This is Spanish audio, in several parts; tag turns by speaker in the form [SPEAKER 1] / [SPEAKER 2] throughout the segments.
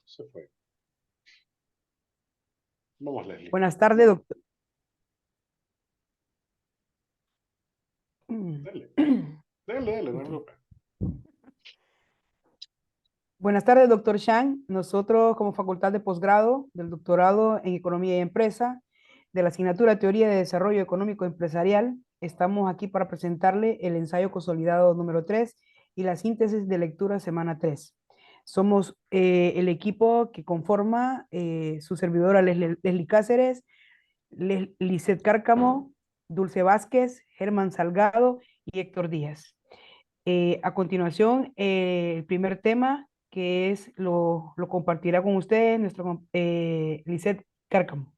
[SPEAKER 1] Se fue. Vamos, Leslie.
[SPEAKER 2] Buenas tardes, doctor.
[SPEAKER 1] Dale, dale, no me preocupes.
[SPEAKER 2] Buenas tardes, doctor Shang. Nosotros, como Facultad de Posgrado del Doctorado en Economía y Empresa, de la asignatura Teoría de Desarrollo Económico Empresarial, estamos aquí para presentarle el ensayo consolidado número 3 y la síntesis de lectura semana 3. Somos el equipo que conforma su servidora Leslie Cáceres, Lisset Cárcamo, Dulce Vázquez, Germán Salgado y Héctor Díaz. A continuación, el primer tema que es lo compartirá con ustedes nuestro Lisset Cárcamo.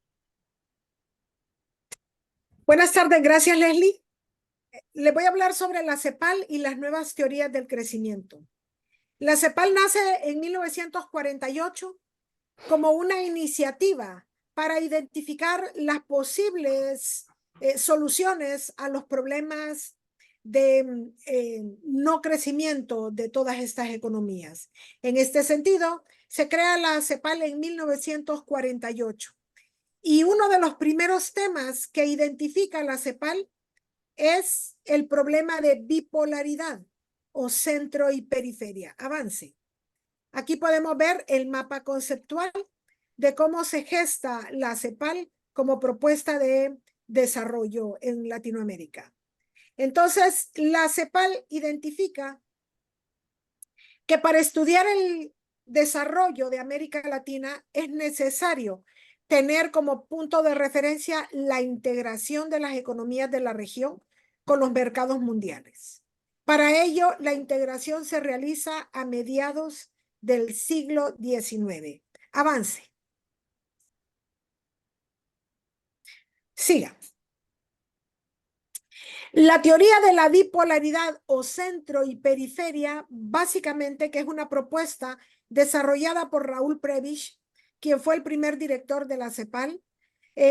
[SPEAKER 3] Buenas tardes, gracias Leslie. Les voy a hablar sobre la CEPAL y las nuevas teorías del crecimiento. La CEPAL nace en 1948 como una iniciativa para identificar las posibles soluciones a los problemas de no crecimiento de todas estas economías. En este sentido, se crea la CEPAL en 1948. Y uno de los primeros temas que identifica la CEPAL es el problema de bipolaridad o centro y periferia. Avance. Aquí podemos ver el mapa conceptual de cómo se gesta la CEPAL como propuesta de desarrollo en Latinoamérica. Entonces, la CEPAL identifica que para estudiar el desarrollo de América Latina es necesario tener como punto de referencia la integración de las economías de la región con los mercados mundiales. Para ello, la integración se realiza a mediados del siglo XIX. Avance. Siga. La teoría de la bipolaridad o centro y periferia, básicamente que es una propuesta desarrollada por Raúl Prebisch, quien fue el primer director de la CEPAL,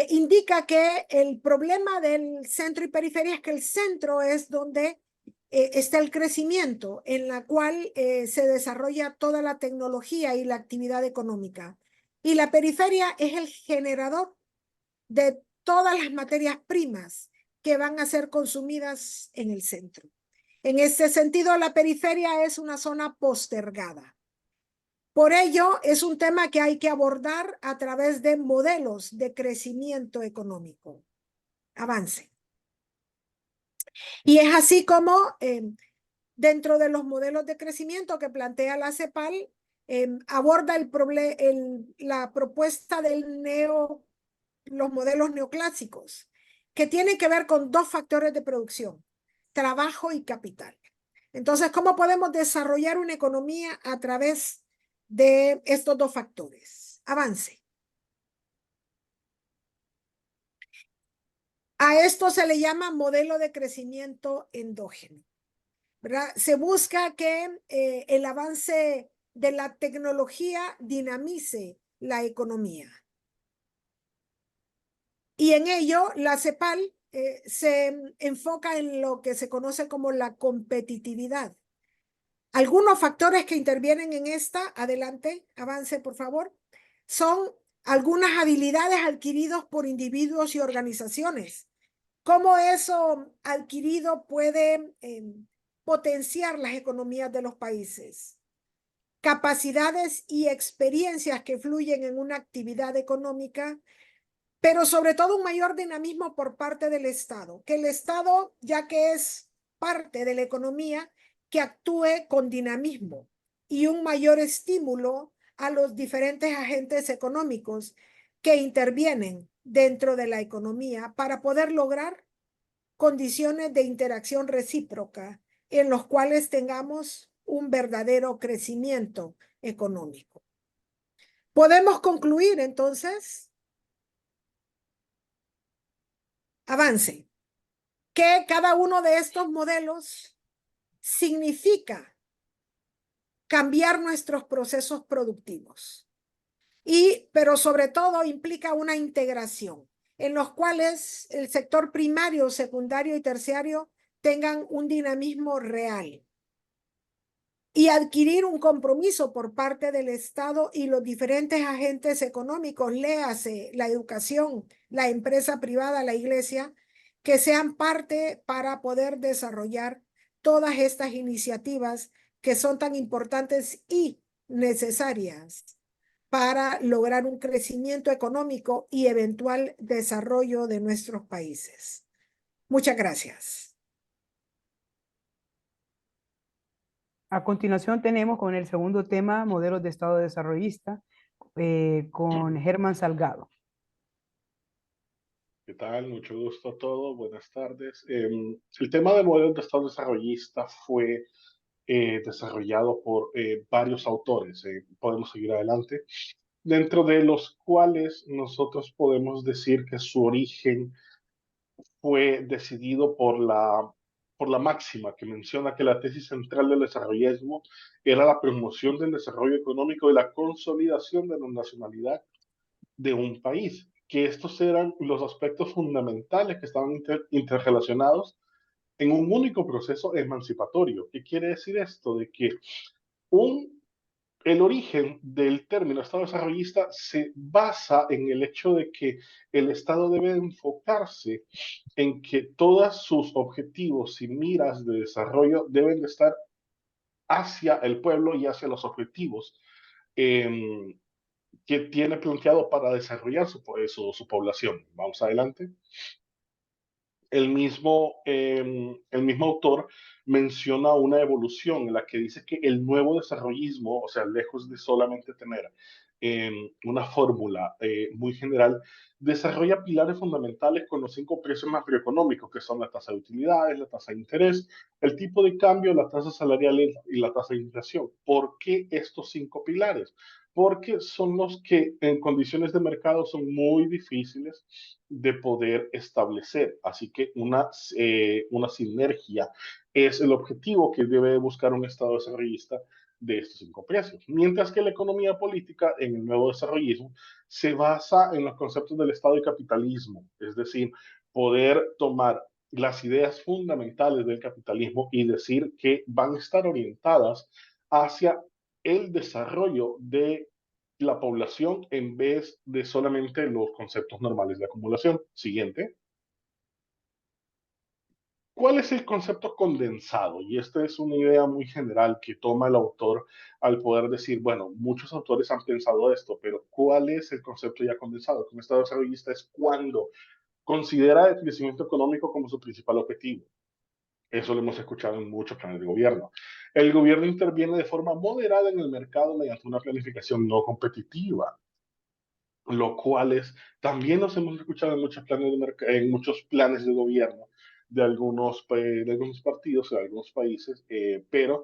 [SPEAKER 3] indica que el problema del centro y periferia es que el centro es donde está el crecimiento, en la cual se desarrolla toda la tecnología y la actividad económica. Y la periferia es el generador de todas las materias primas que van a ser consumidas en el centro. En este sentido, la periferia es una zona postergada. Por ello, es un tema que hay que abordar a través de modelos de crecimiento económico. Avance. Y es así como dentro de los modelos de crecimiento que plantea la CEPAL, aborda la propuesta los modelos neoclásicos, que tienen que ver con dos factores de producción, trabajo y capital. Entonces, ¿cómo podemos desarrollar una economía a través de estos dos factores? Avance. A esto se le llama modelo de crecimiento endógeno, ¿verdad? Se busca que el avance de la tecnología dinamice la economía. Y en ello, la CEPAL se enfoca en lo que se conoce como la competitividad. Algunos factores que intervienen en esta, adelante, avance por favor, son algunas habilidades adquiridas por individuos y organizaciones. ¿Cómo eso adquirido puede potenciar las economías de los países? Capacidades y experiencias que fluyen en una actividad económica, pero sobre todo un mayor dinamismo por parte del Estado, que el Estado, ya que es parte de la economía, que actúe con dinamismo y un mayor estímulo a los diferentes agentes económicos que intervienen dentro de la economía para poder lograr condiciones de interacción recíproca en los cuales tengamos un verdadero crecimiento económico. Podemos concluir entonces, avance, que cada uno de estos modelos significa cambiar nuestros procesos productivos, pero sobre todo implica una integración en los cuales el sector primario, secundario y terciario tengan un dinamismo real. y adquirir un compromiso por parte del Estado y los diferentes agentes económicos, léase la educación, la empresa privada, la iglesia, que sean parte para poder desarrollar todas estas iniciativas que son tan importantes y necesarias para lograr un crecimiento económico y eventual desarrollo de nuestros países. Muchas gracias.
[SPEAKER 2] A continuación tenemos con el segundo tema, modelos de Estado desarrollista, con Germán Salgado.
[SPEAKER 1] ¿Qué tal? Mucho gusto a todos. Buenas tardes. El tema del modelo de Estado desarrollista fue desarrollado por varios autores. Podemos seguir adelante, dentro de los cuales nosotros podemos decir que su origen fue decidido por la máxima que menciona que la tesis central del desarrollismo era la promoción del desarrollo económico y la consolidación de la nacionalidad de un país, que estos eran los aspectos fundamentales que estaban interrelacionados en un único proceso emancipatorio. ¿Qué quiere decir esto? De que un el origen del término Estado desarrollista se basa en el hecho de que el Estado debe enfocarse en que todos sus objetivos y miras de desarrollo deben de estar hacia el pueblo y hacia los objetivos eh, que tiene planteado para desarrollar su población. Vamos adelante. El mismo autor menciona una evolución en la que dice que el nuevo desarrollismo, o sea, lejos de solamente tener una fórmula muy general, desarrolla pilares fundamentales con los 5 precios macroeconómicos, que son la tasa de utilidades, la tasa de interés, el tipo de cambio, la tasa salarial y la tasa de inflación. ¿Por qué estos 5 pilares? Porque son los que en condiciones de mercado son muy difíciles de poder establecer. Así que una sinergia es el objetivo que debe buscar un Estado desarrollista de estos 5 precios. Mientras que la economía política en el nuevo desarrollismo se basa en los conceptos del Estado y capitalismo, es decir, poder tomar las ideas fundamentales del capitalismo y decir que van a estar orientadas hacia el desarrollo de la población en vez de solamente los conceptos normales de acumulación. Siguiente. ¿Cuál es el concepto condensado? Y esta es una idea muy general que toma el autor al poder decir, bueno, muchos autores han pensado esto, pero ¿cuál es el concepto ya condensado? Un Estado desarrollista es cuando considera el crecimiento económico como su principal objetivo. Eso lo hemos escuchado en muchos planes de gobierno. El gobierno interviene de forma moderada en el mercado mediante una planificación no competitiva, lo cuales también nos hemos escuchado en muchos planes de gobierno de algunos partidos, de algunos países, pero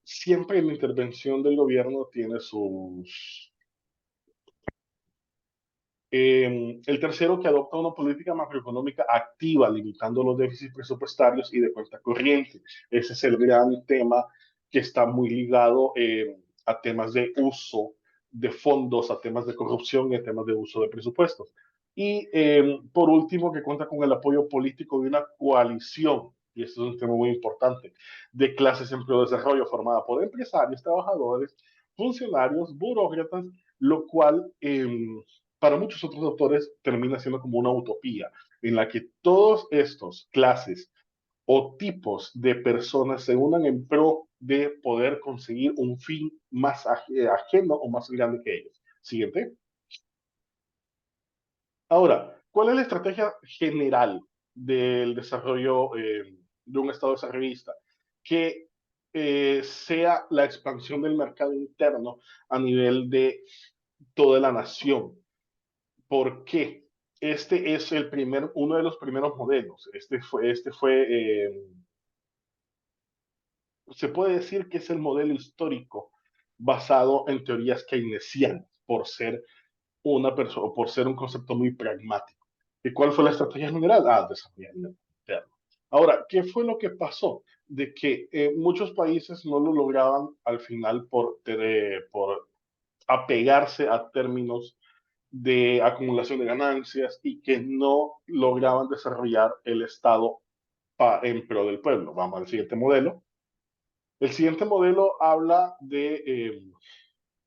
[SPEAKER 1] siempre la intervención del gobierno tiene sus... el tercero, que adopta una política macroeconómica activa, limitando los déficits presupuestarios y de cuenta corriente. Ese es el gran tema que está muy ligado a temas de uso de fondos, a temas de corrupción y a temas de uso de presupuestos. Y por último, que cuenta con el apoyo político de una coalición, y esto es un tema muy importante, de clases en pro desarrollo formada por empresarios, trabajadores, funcionarios, burócratas, lo cual para muchos otros autores termina siendo como una utopía en la que todos estos clases o tipos de personas se unan en pro de poder conseguir un fin más ajeno o más grande que ellos. Siguiente. Ahora, ¿cuál es la estrategia general del desarrollo de un Estado desarrollista? Que sea la expansión del mercado interno a nivel de toda la nación. ¿Por qué? Este es uno de los primeros modelos. Se puede decir que es el modelo histórico basado en teorías keynesianas, por ser una persona, por ser un concepto muy pragmático. ¿Y cuál fue la estrategia general? Desarrollar el interno. Ahora, ¿qué fue lo que pasó? De que muchos países no lo lograban al final por apegarse a términos de acumulación de ganancias y que no lograban desarrollar el Estado en pro del pueblo. Vamos al siguiente modelo. El siguiente modelo habla de,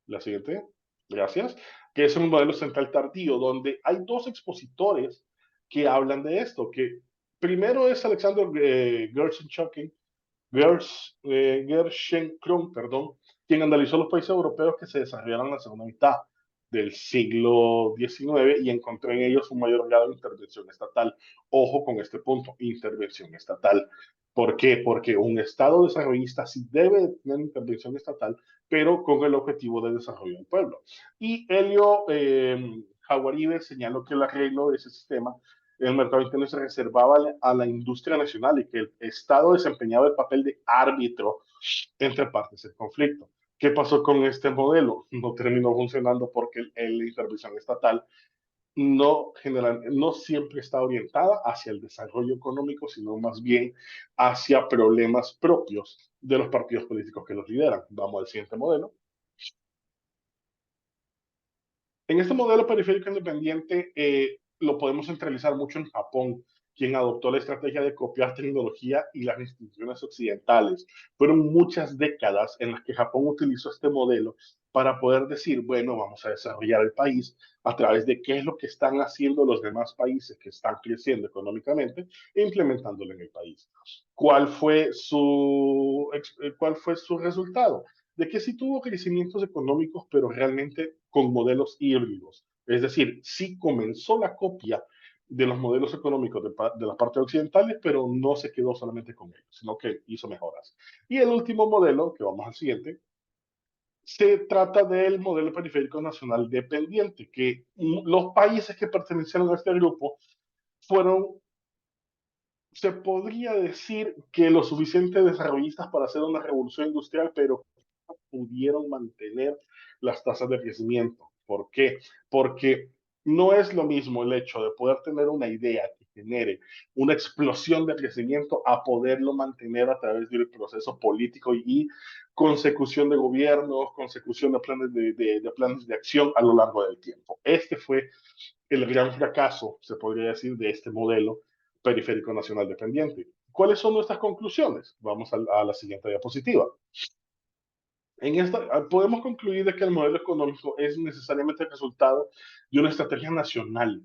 [SPEAKER 1] la siguiente, gracias, que es un modelo central tardío, donde hay dos expositores que hablan de esto, que primero es Alexander Gerschenkron, perdón, quien analizó los países europeos que se desarrollaron en la segunda mitad del siglo XIX y encontró en ellos un mayor grado de intervención estatal. Ojo con este punto, intervención estatal. ¿Por qué? Porque un Estado desarrollista sí debe tener intervención estatal, pero con el objetivo de desarrollo del pueblo. Y Helio Jaguaribe señaló que el arreglo de ese sistema en el mercado interno se reservaba a la industria nacional y que el Estado desempeñaba el papel de árbitro entre partes del conflicto. ¿Qué pasó con este modelo? No terminó funcionando porque la intervención estatal no siempre está orientada hacia el desarrollo económico, sino más bien hacia problemas propios de los partidos políticos que los lideran. Vamos al siguiente modelo. En este modelo periférico independiente lo podemos centralizar mucho en Japón, quien adoptó la estrategia de copiar tecnología y las instituciones occidentales. Fueron muchas décadas en las que Japón utilizó este modelo para poder decir, bueno, vamos a desarrollar el país a través de qué es lo que están haciendo los demás países que están creciendo económicamente e implementándolo en el país. ¿Cuál fue su resultado? De que sí tuvo crecimientos económicos, pero realmente con modelos híbridos. Es decir, sí comenzó la copia de los modelos económicos de las partes occidentales, pero no se quedó solamente con ellos, sino que hizo mejoras. Y el último modelo, que vamos al siguiente, se trata del modelo periférico nacional dependiente, que los países que pertenecieron a este grupo fueron, se podría decir que lo suficiente desarrollistas para hacer una revolución industrial, pero pudieron mantener las tasas de crecimiento. ¿Por qué? Porque no es lo mismo el hecho de poder tener una idea que genere una explosión de crecimiento a poderlo mantener a través del proceso político y consecución de gobiernos, consecución de planes de acción a lo largo del tiempo. Este fue el gran fracaso, se podría decir, de este modelo periférico nacional dependiente. ¿Cuáles son nuestras conclusiones? Vamos a la siguiente diapositiva. En esta, podemos concluir de que el modelo económico es necesariamente el resultado de una estrategia nacional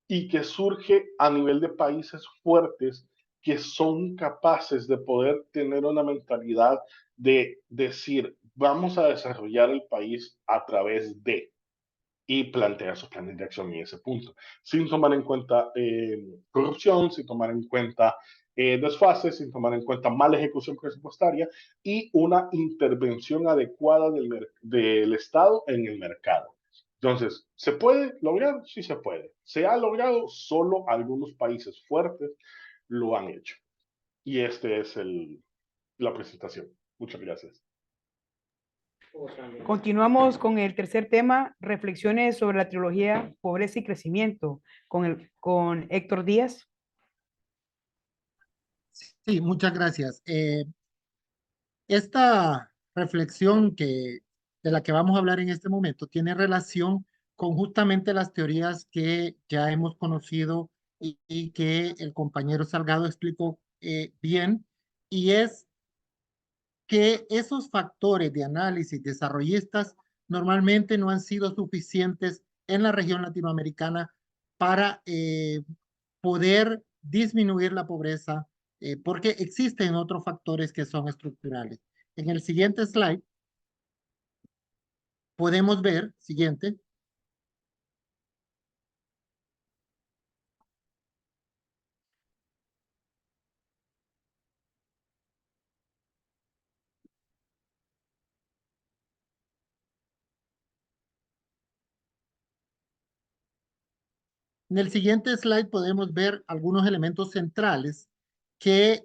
[SPEAKER 1] y que surge a nivel de países fuertes que son capaces de poder tener una mentalidad de decir, vamos a desarrollar el país a través de, y plantear sus planes de acción en ese punto, sin tomar en cuenta corrupción, sin tomar en cuenta desfases, sin tomar en cuenta mala ejecución presupuestaria y una intervención adecuada del Estado en el mercado. Entonces, ¿se puede lograr? Sí se puede. ¿Se ha logrado? Solo algunos países fuertes lo han hecho. Y este es la presentación. Muchas gracias.
[SPEAKER 2] Continuamos con el tercer tema, reflexiones sobre la trilogía Pobreza y Crecimiento, con Héctor Díaz.
[SPEAKER 4] Sí, muchas gracias. Esta reflexión de la que vamos a hablar en este momento tiene relación con justamente las teorías que ya hemos conocido y que el compañero Salgado explicó bien, y es que esos factores de análisis desarrollistas normalmente no han sido suficientes en la región latinoamericana para poder disminuir la pobreza, porque existen otros factores que son estructurales. En el siguiente slide podemos ver, siguiente, en el siguiente slide podemos ver algunos elementos centrales que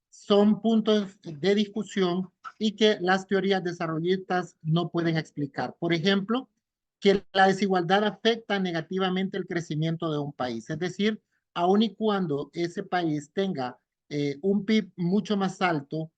[SPEAKER 4] son puntos de discusión y que las teorías desarrollistas no pueden explicar. Por ejemplo, que la desigualdad afecta negativamente el crecimiento de un país. Es decir, aun y cuando ese país tenga un PIB mucho más alto,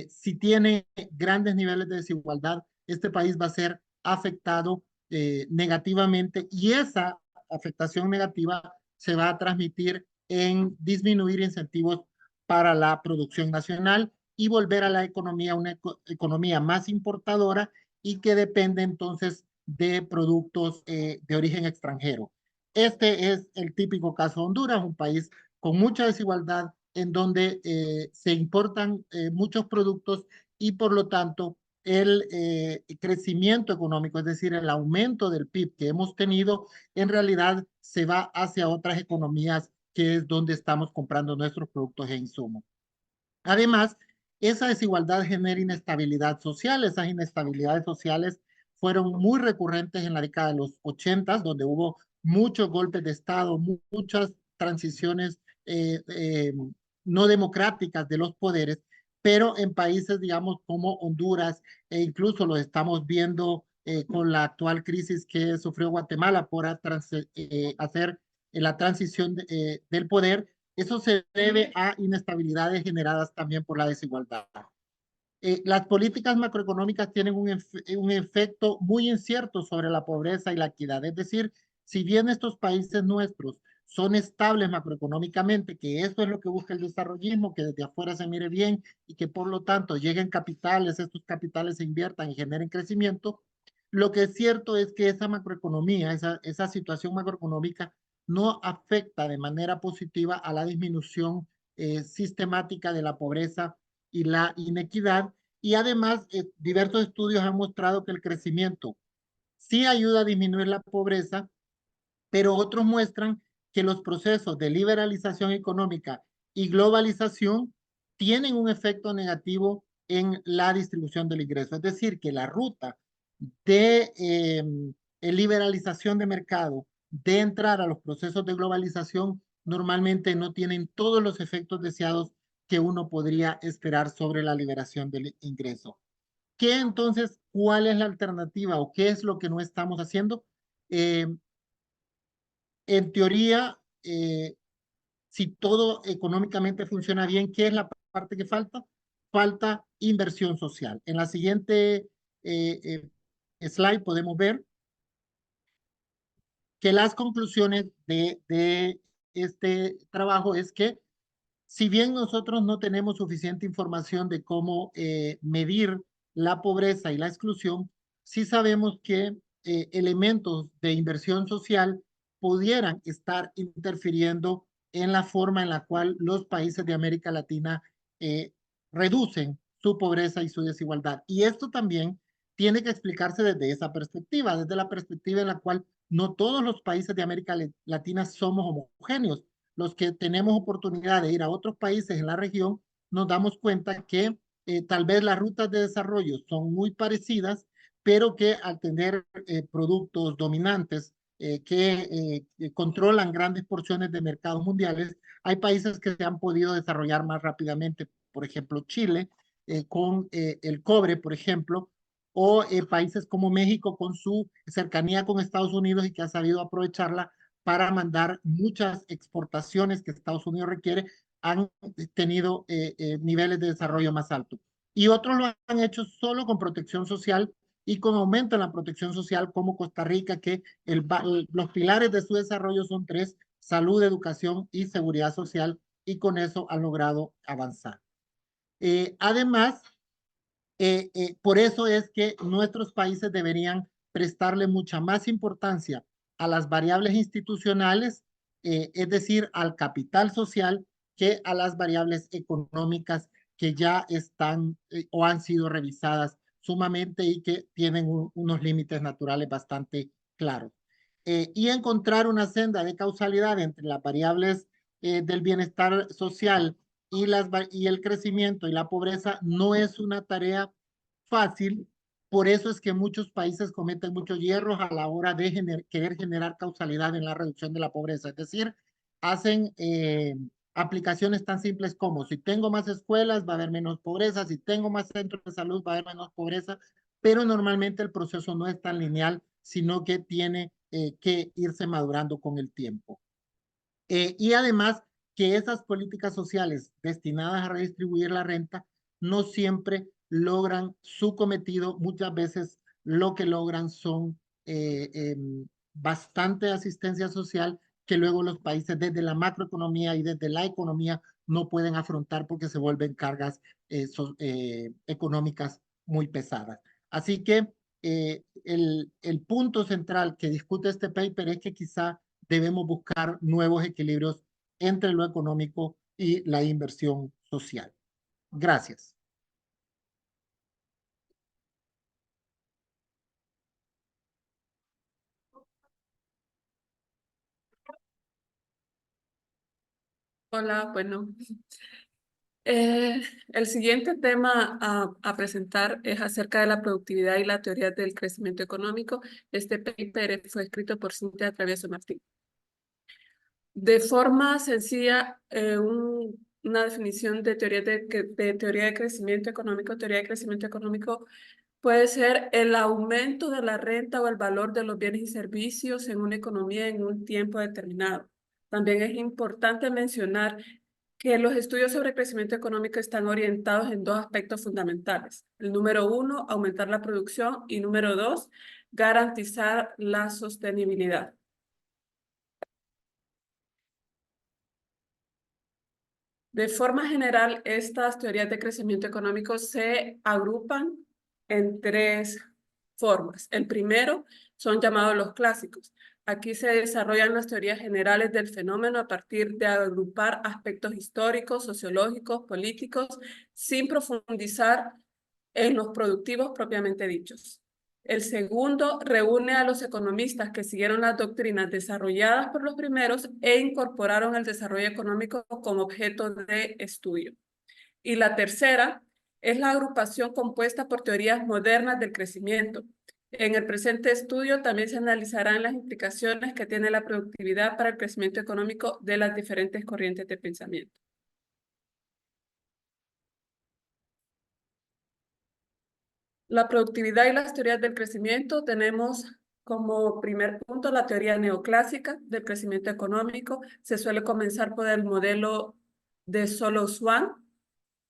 [SPEAKER 4] si tiene grandes niveles de desigualdad, este país va a ser afectado negativamente, y esa afectación negativa se va a transmitir en disminuir incentivos para la producción nacional y volver a la economía una economía más importadora y que depende entonces de productos de origen extranjero. Este es el típico caso de Honduras, un país con mucha desigualdad en donde se importan muchos productos y por lo tanto el crecimiento económico, es decir, el aumento del PIB que hemos tenido, en realidad se va hacia otras economías que es donde estamos comprando nuestros productos e insumos. Además, esa desigualdad genera inestabilidad social. Esas inestabilidades sociales fueron muy recurrentes en la década de los 80, donde hubo muchos golpes de Estado, muchas transiciones no democráticas de los poderes, pero en países, digamos, como Honduras, e incluso lo estamos viendo con la actual crisis que sufrió Guatemala por hacer la transición del poder, eso se debe a inestabilidades generadas también por la desigualdad. Las políticas macroeconómicas tienen un efecto muy incierto sobre la pobreza y la equidad. Es decir, si bien estos países nuestros son estables macroeconómicamente, que eso es lo que busca el desarrollismo, que desde afuera se mire bien y que por lo tanto lleguen capitales, estos capitales se inviertan y generen crecimiento, lo que es cierto es que esa macroeconomía, esa situación macroeconómica no afecta de manera positiva a la disminución sistemática de la pobreza y la inequidad. Y además, diversos estudios han mostrado que el crecimiento sí ayuda a disminuir la pobreza, pero otros muestran que los procesos de liberalización económica y globalización tienen un efecto negativo en la distribución del ingreso. Es decir, que la ruta de liberalización de mercado, de entrar a los procesos de globalización, normalmente no tienen todos los efectos deseados que uno podría esperar sobre la liberación del ingreso. ¿Qué entonces, cuál es la alternativa o qué es lo que no estamos haciendo? En teoría, si todo económicamente funciona bien, ¿qué es la parte que falta? Falta inversión social. En la siguiente slide podemos ver que las conclusiones de este trabajo es que si bien nosotros no tenemos suficiente información de cómo medir la pobreza y la exclusión, sí sabemos que elementos de inversión social pudieran estar interfiriendo en la forma en la cual los países de América Latina reducen su pobreza y su desigualdad. Y esto también tiene que explicarse desde esa perspectiva, desde la perspectiva en la cual no todos los países de América Latina somos homogéneos. Los que tenemos oportunidad de ir a otros países en la región, nos damos cuenta que tal vez las rutas de desarrollo son muy parecidas, pero que al tener productos dominantes que controlan grandes porciones de mercados mundiales, hay países que se han podido desarrollar más rápidamente. Por ejemplo, Chile, con el cobre, por ejemplo, o países como México con su cercanía con Estados Unidos y que ha sabido aprovecharla para mandar muchas exportaciones que Estados Unidos requiere, han tenido niveles de desarrollo más altos. Y otros lo han hecho solo con protección social y con aumento en la protección social, como Costa Rica, que los pilares de su desarrollo son tres: salud, educación y seguridad social, y con eso han logrado avanzar. Además, por eso es que nuestros países deberían prestarle mucha más importancia a las variables institucionales, es decir, al capital social, que a las variables económicas que ya están o han sido revisadas sumamente y que tienen unos límites naturales bastante claros. Y encontrar una senda de causalidad entre las variables del bienestar social y el crecimiento y la pobreza no es una tarea fácil. Por eso es que muchos países cometen muchos hierros a la hora de querer generar causalidad en la reducción de la pobreza. Es decir, hacen aplicaciones tan simples como: si tengo más escuelas va a haber menos pobreza, si tengo más centros de salud va a haber menos pobreza, pero normalmente el proceso no es tan lineal, sino que tiene que irse madurando con el tiempo. Y además que esas políticas sociales destinadas a redistribuir la renta no siempre logran su cometido. Muchas veces lo que logran son bastante asistencia social que luego los países desde la macroeconomía y desde la economía no pueden afrontar porque se vuelven cargas económicas muy pesadas. Así que el punto central que discute este paper es que quizá debemos buscar nuevos equilibrios entre lo económico y la inversión social. Gracias.
[SPEAKER 5] Hola, bueno, el siguiente tema a presentar es acerca de la productividad y la teoría del crecimiento económico. Este paper fue escrito por Cintia Travieso Martín. De forma sencilla, una definición de teoría de crecimiento económico. Teoría de crecimiento económico puede ser el aumento de la renta o el valor de los bienes y servicios en una economía en un tiempo determinado. También es importante mencionar que los estudios sobre crecimiento económico están orientados en dos aspectos fundamentales. El número 1, aumentar la producción, y número 2, garantizar la sostenibilidad. De forma general, estas teorías de crecimiento económico se agrupan en tres formas. El primero son llamados los clásicos. Aquí se desarrollan las teorías generales del fenómeno a partir de agrupar aspectos históricos, sociológicos, políticos, sin profundizar en los productivos propiamente dichos. El segundo reúne a los economistas que siguieron las doctrinas desarrolladas por los primeros e incorporaron el desarrollo económico como objeto de estudio. Y la tercera es la agrupación compuesta por teorías modernas del crecimiento. En el presente estudio también se analizarán las implicaciones que tiene la productividad para el crecimiento económico de las diferentes corrientes de pensamiento. La productividad y las teorías del crecimiento. Tenemos como primer punto la teoría neoclásica del crecimiento económico. Se suele comenzar por el modelo de Solow-Swan.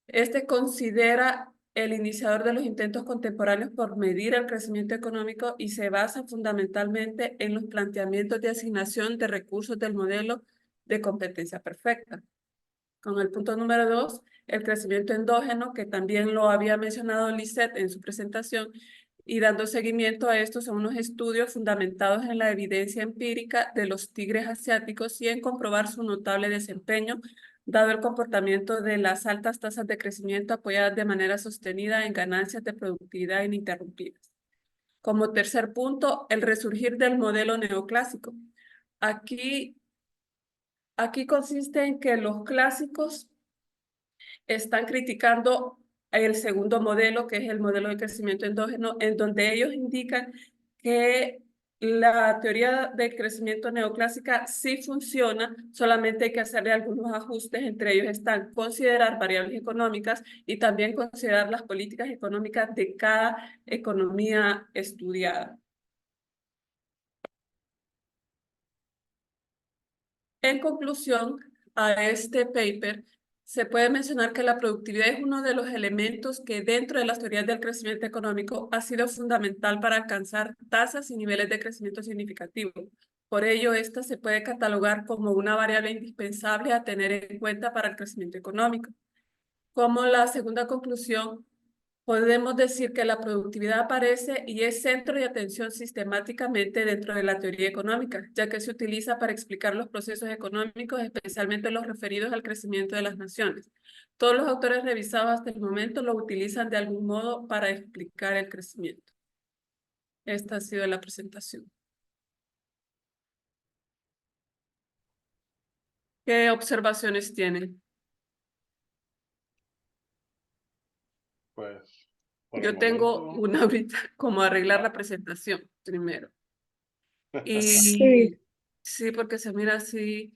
[SPEAKER 5] Este considera el iniciador de los intentos contemporáneos por medir el crecimiento económico y se basa fundamentalmente en los planteamientos de asignación de recursos del modelo de competencia perfecta. Con el punto número 2, el crecimiento endógeno, que también lo había mencionado Lisette en su presentación, y dando seguimiento a esto son unos estudios fundamentados en la evidencia empírica de los tigres asiáticos y en comprobar su notable desempeño, dado el comportamiento de las altas tasas de crecimiento apoyadas de manera sostenida en ganancias de productividad ininterrumpidas. Como tercer punto, el resurgir del modelo neoclásico. Aquí consiste en que los clásicos están criticando el segundo modelo, que es el modelo de crecimiento endógeno, en donde ellos indican que la teoría de crecimiento neoclásica sí funciona, solamente hay que hacerle algunos ajustes, entre ellos están considerar variables económicas y también considerar las políticas económicas de cada economía estudiada. En conclusión a este paper, se puede mencionar que la productividad es uno de los elementos que dentro de las teorías del crecimiento económico ha sido fundamental para alcanzar tasas y niveles de crecimiento significativos. Por ello, esta se puede catalogar como una variable indispensable a tener en cuenta para el crecimiento económico. Como la segunda conclusión, podemos decir que la productividad aparece y es centro de atención sistemáticamente dentro de la teoría económica, ya que se utiliza para explicar los procesos económicos, especialmente los referidos al crecimiento de las naciones. Todos los autores revisados hasta el momento lo utilizan de algún modo para explicar el crecimiento. Esta ha sido la presentación. ¿Qué observaciones tienen?
[SPEAKER 1] Pues, por el
[SPEAKER 5] Yo tengo
[SPEAKER 1] momento,
[SPEAKER 5] una ahorita, como arreglar la presentación primero.
[SPEAKER 3] Sí.
[SPEAKER 5] Y sí, porque se mira así